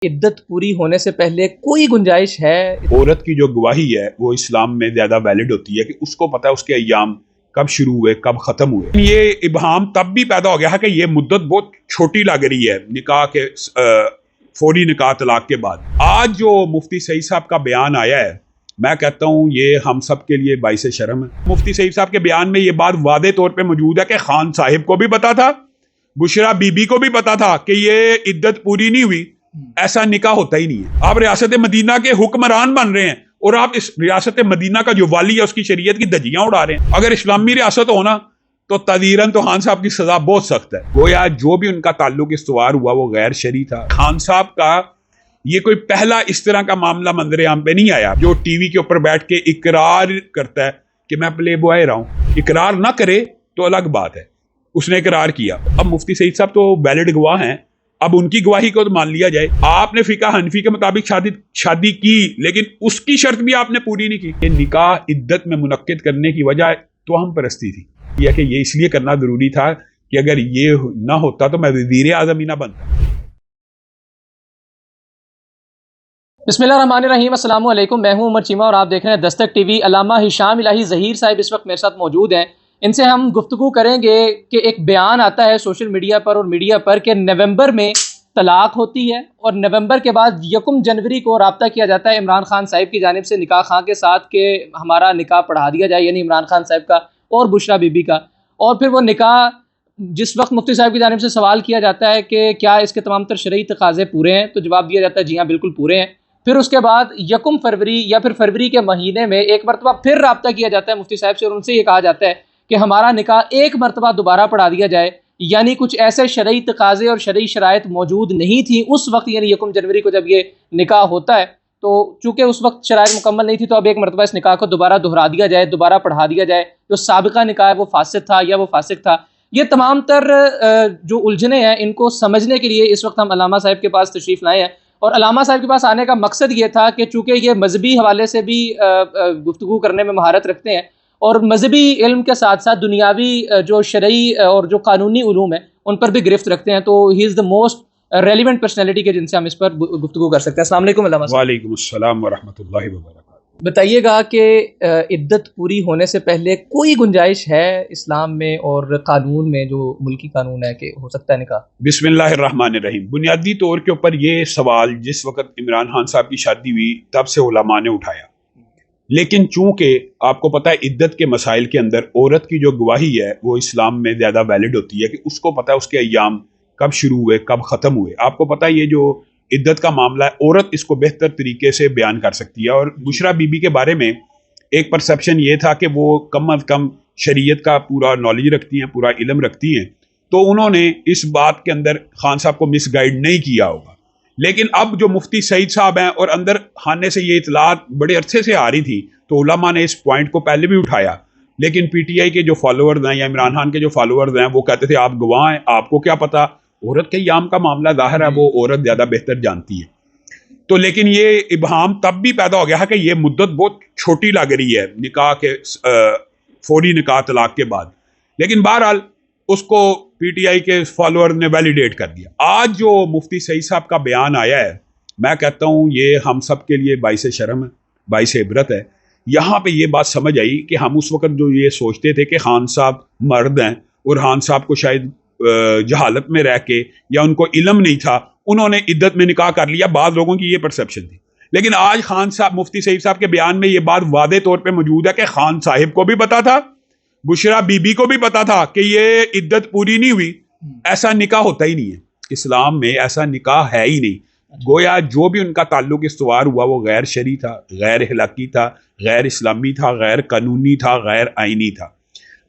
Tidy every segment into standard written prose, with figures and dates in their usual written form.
عدت پوری ہونے سے پہلے کوئی گنجائش ہے؟ عورت کی جو گواہی ہے وہ اسلام میں زیادہ ویلڈ ہوتی ہے کہ اس کو پتہ ہے اس کے ایام کب شروع ہوئے کب ختم ہوئے. یہ ابہام تب بھی پیدا ہو گیا ہے کہ یہ مدت بہت چھوٹی لگ رہی ہے نکاح کے فوری نکاح طلاق کے بعد. آج جو مفتی سعید صاحب کا بیان آیا ہے میں کہتا ہوں یہ ہم سب کے لیے باعث شرم ہے. مفتی سعید صاحب کے بیان میں یہ بات واضح طور پہ موجود ہے کہ خان صاحب کو بھی پتا تھا, بشرا بی بی کو بھی پتا تھا کہ یہ عدت پوری نہیں ہوئی, ایسا نکاح ہوتا ہی نہیں ہے. آپ ریاست مدینہ کے حکمران بن رہے ہیں اور آپ اس ریاست مدینہ کا جو والی ہے اس کی شریعت کی دھجیاں اڑا رہے ہیں. اگر اسلامی ریاست ہونا تو تعزیراً تو خان صاحب کی سزا بہت سخت ہے. گویا جو بھی ان کا تعلق استوار ہوا وہ غیر شرعی تھا. خان صاحب کا یہ کوئی پہلا اس طرح کا معاملہ منظر عام پہ نہیں آیا جو ٹی وی کے اوپر بیٹھ کے اقرار کرتا ہے کہ میں پلے بوائے رہا ہوں. اقرار نہ کرے تو الگ بات ہے, اس نے اقرار کیا. اب مفتی سعید صاحب تو ویلڈ گواہ ہیں, اب ان کی گواہی کو تو مان لیا جائے. آپ نے فقہ حنفی کے مطابق شادی کی لیکن اس کی شرط بھی آپ نے پوری نہیں کی. یہ نکاح عدت میں منعقد کرنے کی وجہ توہم پرستی تھی, یہ کہ یہ اس لیے کرنا ضروری تھا کہ اگر یہ نہ ہوتا تو میں وزیر اعظم ہی نہ بنتا. بسم اللہ الرحمن الرحیم. السلام علیکم, میں ہوں عمر چیمہ اور آپ دیکھ رہے ہیں دستک ٹی وی. علامہ ہشام الہی ظہیر صاحب اس وقت میرے ساتھ موجود ہیں. ان سے ہم گفتگو کریں گے کہ ایک بیان آتا ہے سوشل میڈیا پر اور میڈیا پر کہ نومبر میں طلاق ہوتی ہے اور نومبر کے بعد 1 جنوری کو رابطہ کیا جاتا ہے عمران خان صاحب کی جانب سے نکاح خاں کے ساتھ کہ ہمارا نکاح پڑھا دیا جائے, یعنی عمران خان صاحب کا اور بشرا بی بی کا. اور پھر وہ نکاح جس وقت مفتی صاحب کی جانب سے سوال کیا جاتا ہے کہ کیا اس کے تمام تر شرعی تقاضے پورے ہیں تو جواب دیا جاتا ہے جی ہاں بالکل پورے ہیں. پھر اس کے بعد 1 فروری یا پھر فروری کے مہینے میں ایک مرتبہ پھر رابطہ کیا جاتا ہے مفتی صاحب سے اور ان سے یہ کہا جاتا ہے کہ ہمارا نکاح ایک مرتبہ دوبارہ پڑھا دیا جائے. یعنی کچھ ایسے شرعی تقاضے اور شرعی شرائط موجود نہیں تھیں اس وقت, یعنی 1 جنوری کو جب یہ نکاح ہوتا ہے تو چونکہ اس وقت شرائط مکمل نہیں تھی تو اب ایک مرتبہ اس نکاح کو دوبارہ دہرا دیا جائے, دوبارہ پڑھا دیا جائے. جو سابقہ نکاح ہے وہ فاسد تھا یا وہ فاسق تھا. یہ تمام تر جو الجھنیں ہیں ان کو سمجھنے کے لیے اس وقت ہم علامہ صاحب کے پاس تشریف لائے ہیں. اور علامہ صاحب کے پاس آنے کا مقصد یہ تھا کہ چونکہ یہ مذہبی حوالے سے بھی گفتگو کرنے میں مہارت رکھتے ہیں اور مذہبی علم کے ساتھ ساتھ دنیاوی جو شرعی اور جو قانونی علوم ہیں ان پر بھی گرفت رکھتے ہیں, تو ہی از دا موسٹ ریلیونٹ پرسنالٹی کے جن سے ہم اس پر گفتگو کر سکتے ہیں. السلام علیکم علامہ صاحب. وعلیکم السلام ورحمۃ اللہ وبرکاتہ. بتائیے گا کہ عدت پوری ہونے سے پہلے کوئی گنجائش ہے اسلام میں اور قانون میں, جو ملکی قانون ہے, کہ ہو سکتا ہے نکاح؟ بسم اللہ الرحمن الرحیم. بنیادی طور کے اوپر یہ سوال جس وقت عمران خان صاحب کی شادی ہوئی تب سے علماء نے اٹھایا, لیکن چونکہ آپ کو پتہ ہے عدت کے مسائل کے اندر عورت کی جو گواہی ہے وہ اسلام میں زیادہ ویلڈ ہوتی ہے کہ اس کو پتہ ہے اس کے ایام کب شروع ہوئے کب ختم ہوئے. آپ کو پتہ ہے یہ جو عدت کا معاملہ ہے عورت اس کو بہتر طریقے سے بیان کر سکتی ہے. اور بشرا بی بی کے بارے میں ایک پرسیپشن یہ تھا کہ وہ کم از کم شریعت کا پورا نالج رکھتی ہیں, پورا علم رکھتی ہیں, تو انہوں نے اس بات کے اندر خان صاحب کو مس گائیڈ نہیں کیا ہوگا. لیکن اب جو مفتی سعید صاحب ہیں اور اندر خانے سے یہ اطلاعات بڑے عرصے سے آ رہی تھی تو علماء نے اس پوائنٹ کو پہلے بھی اٹھایا, لیکن پی ٹی آئی کے جو فالوورز ہیں یا عمران خان کے جو فالوورز ہیں وہ کہتے تھے آپ گواہ ہیں, آپ کو کیا پتہ, عورت کے ایام کا معاملہ ظاہر ہے وہ عورت زیادہ بہتر جانتی ہے. تو لیکن یہ ابہام تب بھی پیدا ہو گیا ہے کہ یہ مدت بہت چھوٹی لگ رہی ہے نکاح کے فوری نکاح طلاق کے بعد. لیکن بہرحال اس کو پی ٹی آئی کے فالوور نے ویلیڈیٹ کر دیا. آج جو مفتی سعید صاحب کا بیان آیا ہے میں کہتا ہوں یہ ہم سب کے لیے باعث شرم ہے, باعث عبرت ہے. یہاں پہ یہ بات سمجھ آئی کہ ہم اس وقت جو یہ سوچتے تھے کہ خان صاحب مرد ہیں اور خان صاحب کو شاید جہالت میں رہ کے یا ان کو علم نہیں تھا انہوں نے عدت میں نکاح کر لیا, بعض لوگوں کی یہ پرسیپشن تھی. لیکن آج خان صاحب مفتی سعید صاحب کے بیان میں یہ بات واضح طور پہ موجود ہے کہ خان صاحب کو بھی پتا تھا, بشرا بی بی کو بھی پتا تھا کہ یہ عدت پوری نہیں ہوئی, ایسا نکاح ہوتا ہی نہیں ہے. اسلام میں ایسا نکاح ہے ہی نہیں. گویا جو بھی ان کا تعلق استوار ہوا وہ غیر شرعی تھا, غیر اخلاقی تھا, غیر اسلامی تھا, غیر قانونی تھا, غیر آئینی تھا.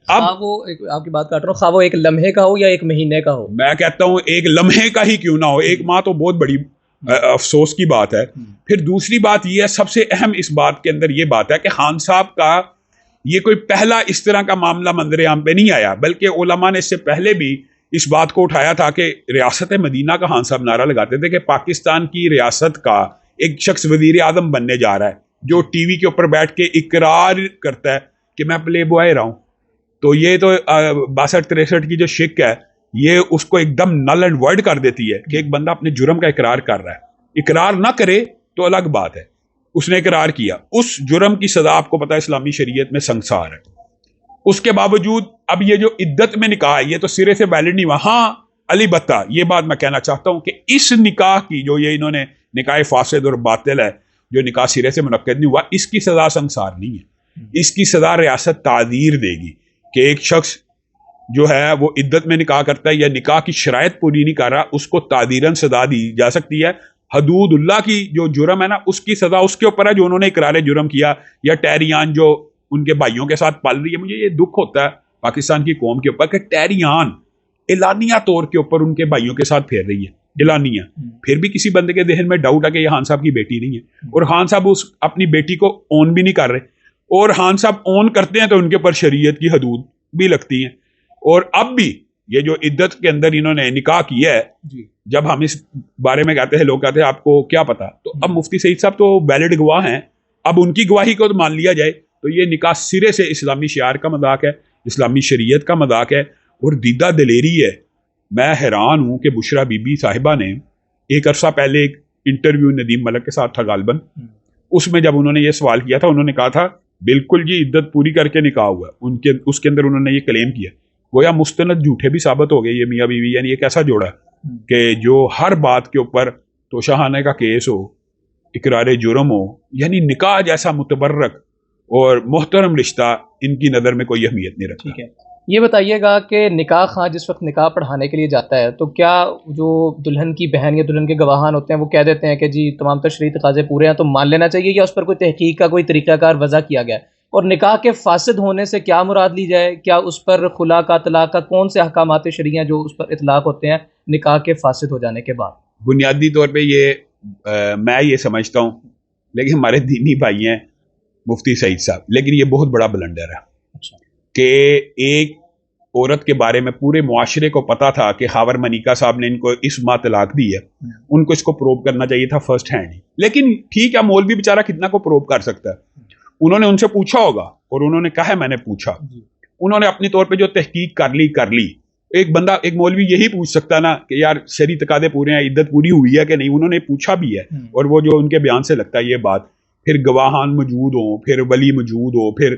اب وہ آپ کی بات کاٹ رہا ہوں, خواہ وہ ایک لمحے کا ہو یا ایک مہینے کا ہو, میں کہتا ہوں ایک لمحے کا ہی کیوں نہ ہو, ایک ماہ تو بہت بڑی افسوس کی بات ہے. پھر دوسری بات یہ ہے, سب سے اہم اس بات کے اندر یہ بات ہے کہ خان صاحب کا یہ کوئی پہلا اس طرح کا معاملہ منظر عام پہ نہیں آیا, بلکہ علماء نے اس سے پہلے بھی اس بات کو اٹھایا تھا کہ ریاست مدینہ کا خان صاحب نعرہ لگاتے تھے کہ پاکستان کی ریاست کا ایک شخص وزیر اعظم بننے جا رہا ہے جو ٹی وی کے اوپر بیٹھ کے اقرار کرتا ہے کہ میں پلے بوائے رہا ہوں. تو یہ تو 62-63 کی جو شک ہے یہ اس کو ایک دم نل اینڈ وائڈ کر دیتی ہے کہ ایک بندہ اپنے جرم کا اقرار کر رہا ہے. اقرار نہ کرے تو الگ بات ہے. اس نے اقرار کیا, اس جرم کی سزا آپ کو پتا ہے اسلامی شریعت میں سنگسار ہے. اس کے باوجود اب یہ جو عدت میں نکاح ہے یہ تو سرے سے ویلڈ نہیں ہوا. ہاں علی بتہ یہ بات میں کہنا چاہتا ہوں کہ اس نکاح کی جو یہ انہوں نے نکاح فاسد اور باطل ہے جو نکاح سرے سے منعقد نہیں ہوا, اس کی سزا سنگسار نہیں ہے. اس کی سزا ریاست تعزیر دے گی کہ ایک شخص جو ہے وہ عدت میں نکاح کرتا ہے یا نکاح کی شرائط پوری نہیں کر رہا, اس کو تعزیراً سزا دی جا سکتی ہے. حدود اللہ کی جو جرم ہے نا اس کی سزا اس کے اوپر ہے جو انہوں نے اقرار جرم کیا, یا ٹیریان جو ان کے بھائیوں کے ساتھ پل رہی ہے. مجھے یہ دکھ ہوتا ہے پاکستان کی قوم کے اوپر کہ ٹیریان اعلانیہ طور کے اوپر ان کے بھائیوں کے ساتھ پھیر رہی ہے, اعلانیہ. پھر بھی کسی بندے کے ذہن میں ڈاؤٹ ہے کہ یہ خان صاحب کی بیٹی نہیں ہے, اور خان صاحب اس اپنی بیٹی کو اون بھی نہیں کر رہے, اور خان صاحب اون کرتے ہیں تو ان کے اوپر شریعت کی حدود بھی لگتی ہیں. اور اب بھی یہ جو عدت کے اندر انہوں نے نکاح کیا ہے, جب ہم اس بارے میں کہتے ہیں لوگ کہتے ہیں آپ کو کیا پتا, تو اب مفتی سعید صاحب تو ویلڈ گواہ ہیں, اب ان کی گواہی کو مان لیا جائے تو یہ نکاح سرے سے اسلامی شعار کا مذاق ہے, اسلامی شریعت کا مذاق ہے اور دیدہ دلیری ہے. میں حیران ہوں کہ بشرا بی بی صاحبہ نے ایک عرصہ پہلے ایک انٹرویو ندیم ملک کے ساتھ تھا غالباً, اس میں جب انہوں نے یہ سوال کیا تھا انہوں نے کہا تھا بالکل جی عدت پوری کر کے نکاح ہوا ہے. اس کے اندر انہوں نے یہ کلیم کیا, گویا مستند جھوٹے بھی ثابت ہو گئے یہ میاں بیوی. یعنی ایک ایسا جوڑا کہ جو ہر بات کے اوپر توشہانے کا کیس ہو, اقرار جرم ہو, یعنی نکاح جیسا متبرک اور محترم رشتہ ان کی نظر میں کوئی اہمیت نہیں رکھتا. ٹھیک ہے, یہ بتائیے گا کہ نکاح خواہ جس وقت نکاح پڑھانے کے لیے جاتا ہے تو کیا جو دلہن کی بہن یا دلہن کے گواہان ہوتے ہیں وہ کہہ دیتے ہیں کہ جی تمام تشریعی تقاضے پورے ہیں تو مان لینا چاہیے, یا اس پر کوئی تحقیق کا کوئی طریقہ کار وضع کیا گیا ہے؟ اور نکاح کے فاسد ہونے سے کیا مراد لی جائے, کیا اس پر خلا کا طلاق کا کون سے احکامات شرعی ہیں جو اس پر اطلاق ہوتے ہیں نکاح کے فاسد ہو جانے کے بعد؟ بنیادی طور پہ یہ میں یہ سمجھتا ہوں, لیکن ہمارے دینی بھائی ہیں مفتی سعید صاحب, لیکن یہ بہت بڑا بلنڈر ہے کہ ایک عورت کے بارے میں پورے معاشرے کو پتا تھا کہ خاور منیکا صاحب نے ان کو اس ماہ طلاق دی ہے, ان کو اس کو پروو کرنا چاہیے تھا فرسٹ ہینڈ. لیکن ٹھیک ہے مولوی بیچارہ کتنا کو پروو کر سکتا ہے, انہوں نے ان سے پوچھا ہوگا اور انہوں نے کہا ہے میں نے پوچھا, انہوں نے اپنی طور پہ جو تحقیق کر لی. ایک بندہ ایک مولوی یہی پوچھ سکتا نا کہ یار شرعی تقاضے پورے ہیں, عدت پوری ہوئی ہے کہ نہیں, انہوں نے پوچھا بھی ہے اور وہ جو ان کے بیان سے لگتا ہے یہ بات, پھر گواہان موجود ہوں, پھر ولی موجود ہو, پھر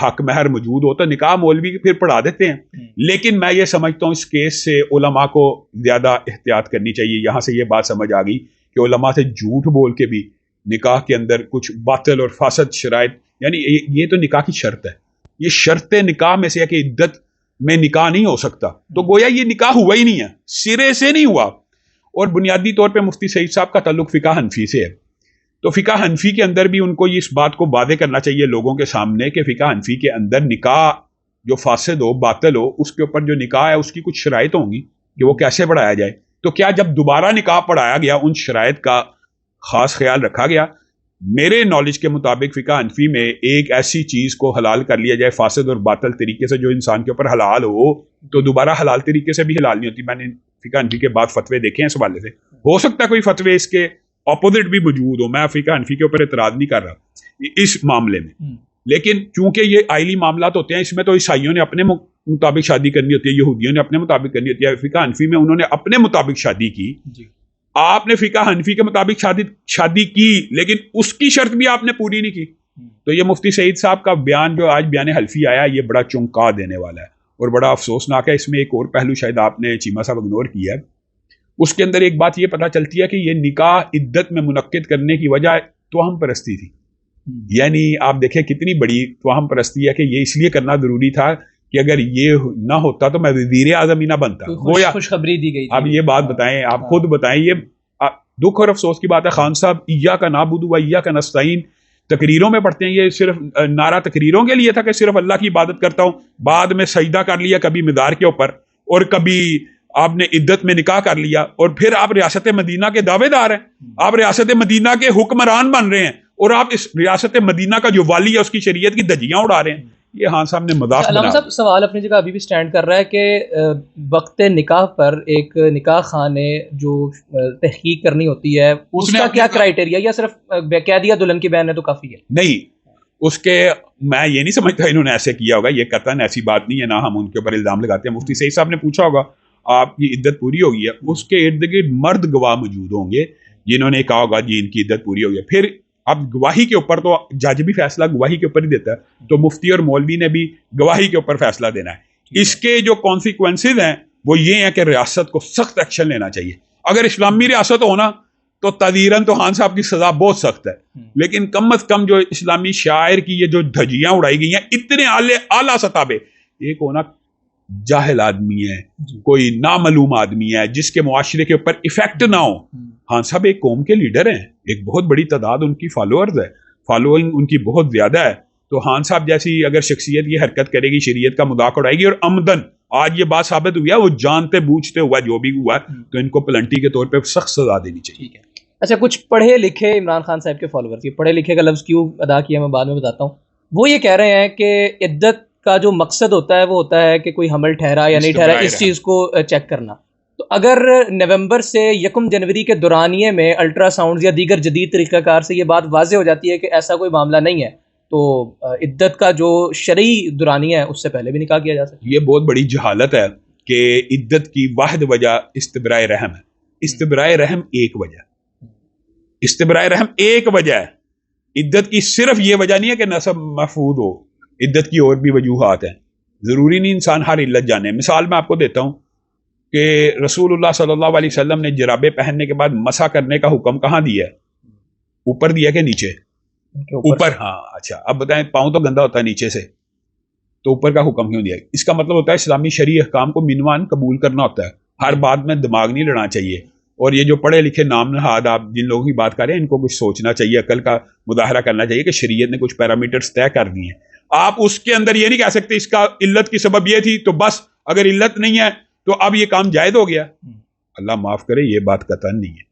حق مہر موجود ہو, تو نکاح مولوی پھر پڑھا دیتے ہیں. لیکن میں یہ سمجھتا ہوں اس کیس سے علماء کو زیادہ احتیاط کرنی چاہیے. یہاں سے یہ بات سمجھ آ گئی کہ علماء سے جھوٹ بول کے بھی نکاح کے اندر کچھ باطل اور فاسد شرائط, یعنی یہ تو نکاح کی شرط ہے, یہ شرط نکاح میں سے ہے کہ عدت میں نکاح نہیں ہو سکتا, تو گویا یہ نکاح ہوا ہی نہیں ہے, سرے سے نہیں ہوا. اور بنیادی طور پہ مفتی سعید صاحب کا تعلق فقہ حنفی سے ہے, تو فقہ حنفی کے اندر بھی ان کو اس بات کو واضح کرنا چاہیے لوگوں کے سامنے کہ فقہ حنفی کے اندر نکاح جو فاسد ہو باطل ہو اس کے اوپر جو نکاح ہے اس کی کچھ شرائط ہوں گی کہ وہ کیسے پڑھایا جائے. تو کیا جب دوبارہ نکاح پڑھایا گیا ان شرائط کا خاص خیال رکھا گیا؟ میرے نالج کے مطابق فقہ حنفی میں ایک ایسی چیز کو حلال کر لیا جائے فاسد اور باطل طریقے سے جو انسان کے اوپر حلال ہو تو دوبارہ حلال طریقے سے بھی حلال نہیں ہوتی. میں نے فقہ حنفی کے بعد فتوے دیکھے ہیں اس حوالے سے, ہو سکتا ہے کوئی فتوے اس کے اپوزٹ بھی موجود ہو, میں فقہ حنفی کے اوپر اعتراض نہیں کر رہا اس معاملے میں, لیکن چونکہ یہ آئلی معاملات ہوتے ہیں اس میں تو عیسائیوں نے اپنے مطابق شادی کرنی ہوتی ہے, یہودیوں نے اپنے مطابق کرنی ہوتی ہے. فقہ حنفی میں انہوں نے اپنے مطابق شادی کی, آپ نے فقہ حنفی کے مطابق شادی کی لیکن اس کی شرط بھی آپ نے پوری نہیں کی. تو یہ مفتی سعید صاحب کا بیان جو آج بیان حلفی آیا یہ بڑا چونکا دینے والا ہے اور بڑا افسوسناک ہے. اس میں ایک اور پہلو شاید آپ نے چیمہ صاحب اگنور کیا ہے, اس کے اندر ایک بات یہ پتہ چلتی ہے کہ یہ نکاح عدت میں منعقد کرنے کی وجہ توہم پرستی تھی. یعنی آپ دیکھیں کتنی بڑی توہم پرستی ہے کہ یہ اس لیے کرنا ضروری تھا کہ اگر یہ نہ ہوتا تو میں وزیر اعظم ہی نہ بنتا. خوشخبری دی گئی. آپ یہ بات بتائیں, آپ خود بتائیں, یہ دکھ اور افسوس کی بات ہے. خان صاحب ایاک نعبد و ایاک نستعین تقریروں میں پڑھتے ہیں, یہ صرف نعرہ تقریروں کے لیے تھا کہ صرف اللہ کی عبادت کرتا ہوں, بعد میں سجدہ کر لیا کبھی مزار کے اوپر اور کبھی آپ نے عدت میں نکاح کر لیا, اور پھر آپ ریاست مدینہ کے دعوے دار ہیں, آپ ریاست مدینہ کے حکمران بن رہے ہیں اور آپ اس ریاست مدینہ کا جو والی ہے اس کی شریعت کی دھجیاں اڑا رہے ہیں. یہ ہاں صاحب نے مذاق بنا. علامہ صاحب سوال اپنی جگہ ابھی بھی سٹینڈ کر رہا ہے کہ وقت نکاح پر ایک نکاح خان نے جو تحقیق کرنی ہوتی ہے اس کا کیا کرائیٹیریا, یا صرف کہہ دیا دلہن کی بہن ہے تو کافی ہے؟ نہیں, اس کے میں یہ نہیں سمجھتا انہوں نے ایسے کیا ہوگا, یہ قطعاً ایسی بات نہیں ہے, نہ ہم ان کے اوپر الزام لگاتے ہیں. مفتی سعید صاحب نے پوچھا ہوگا آپ کی عدت پوری ہوگی ہے, اس کے ارد گرد مرد گواہ موجود ہوں گے جنہوں نے کہا ہوگا جی ان کی عدت پوری ہو گئی. پھر اب گواہی کے اوپر تو جج بھی فیصلہ گواہی کے اوپر ہی دیتا ہے, تو مفتی اور مولوی نے بھی گواہی کے اوپر فیصلہ دینا ہے. اس کے جو کانسیکوینسز ہیں وہ یہ ہیں کہ ریاست کو سخت ایکشن لینا چاہیے. اگر اسلامی ریاست ہونا تو تعزیراً تو خان صاحب کی سزا بہت سخت ہے, لیکن کم از کم جو اسلامی شاعر کی یہ جو دھجیاں اڑائی گئی ہیں اتنے اعلیٰ سطح پہ, ایک ہونا جاہل آدمی ہے, کوئی نامعلوم آدمی ہے جس کے معاشرے کے اوپر ایفیکٹ نہ ہو. خان صاحب ایک قوم کے لیڈر ہیں, ایک بہت بڑی تعداد ان کی فالوورز ہے, فالوئنگ ان کی بہت زیادہ ہے. تو خان صاحب جیسی اگر شخصیت یہ حرکت کرے گی, شریعت کا مذاق اڑائے گی, اور عمدن آج یہ بات ثابت ہوئی ہے وہ جانتے بوجھتے ہوا جو بھی ہوا, تو ان کو پلنٹی کے طور پہ سخت سزا دینی چاہیے. اچھا, کچھ پڑھے لکھے عمران خان صاحب کے فالوورز, یہ پڑھے لکھے کا لفظ کیوں ادا کیا میں بعد میں بتاتا ہوں, وہ یہ کہہ رہے ہیں کہ عدت کا جو مقصد ہوتا ہے وہ ہوتا ہے کہ کوئی حمل ٹھہرا یا نہیں ٹھہرا, اس چیز کو چیک کرنا. تو اگر نومبر سے 1 جنوری کے دورانیے میں الٹرا ساؤنڈز یا دیگر جدید طریقہ کار سے یہ بات واضح ہو جاتی ہے کہ ایسا کوئی معاملہ نہیں ہے, تو عدت کا جو شرعی دورانیہ ہے اس سے پہلے بھی نکاح کیا جا سکتا ہے. یہ بہت بڑی جہالت ہے کہ عدت کی واحد وجہ استبراء رحم ہے. استبراء رحم ایک وجہ, استبراء رحم ایک وجہ ہے. عدت کی صرف یہ وجہ نہیں ہے کہ نسب محفوظ ہو, عدت کی اور بھی وجوہات ہیں. ضروری نہیں انسان ہر علت جانے. مثال میں آپ کو دیتا ہوں کہ رسول اللہ صلی اللہ علیہ وسلم نے جرابے پہننے کے بعد مسح کرنے کا حکم کہاں دیا ہے؟ اوپر دیا کہ نیچے؟ اوپر. ہاں اچھا, اب بتائیں پاؤں تو گندا ہوتا ہے نیچے سے, تو اوپر کا حکم کیوں دیا؟ اس کا مطلب ہوتا ہے اسلامی شرعی احکام کو منوان قبول کرنا ہوتا ہے, ہر بات میں دماغ نہیں لڑنا چاہیے. اور یہ جو پڑھے لکھے نام نہاد آپ جن لوگوں کی بات کر رہے ہیں, ان کو کچھ سوچنا چاہیے, عقل کا مظاہرہ کرنا چاہیے کہ شریعت نے کچھ پیرامیٹرز طے کر دی ہیں. آپ اس کے اندر یہ نہیں کہہ سکتے اس کا علت کی سبب یہ تھی تو بس اگر علت نہیں ہے تو اب یہ کام جائز ہو گیا. اللہ معاف کرے, یہ بات قطعاً نہیں ہے.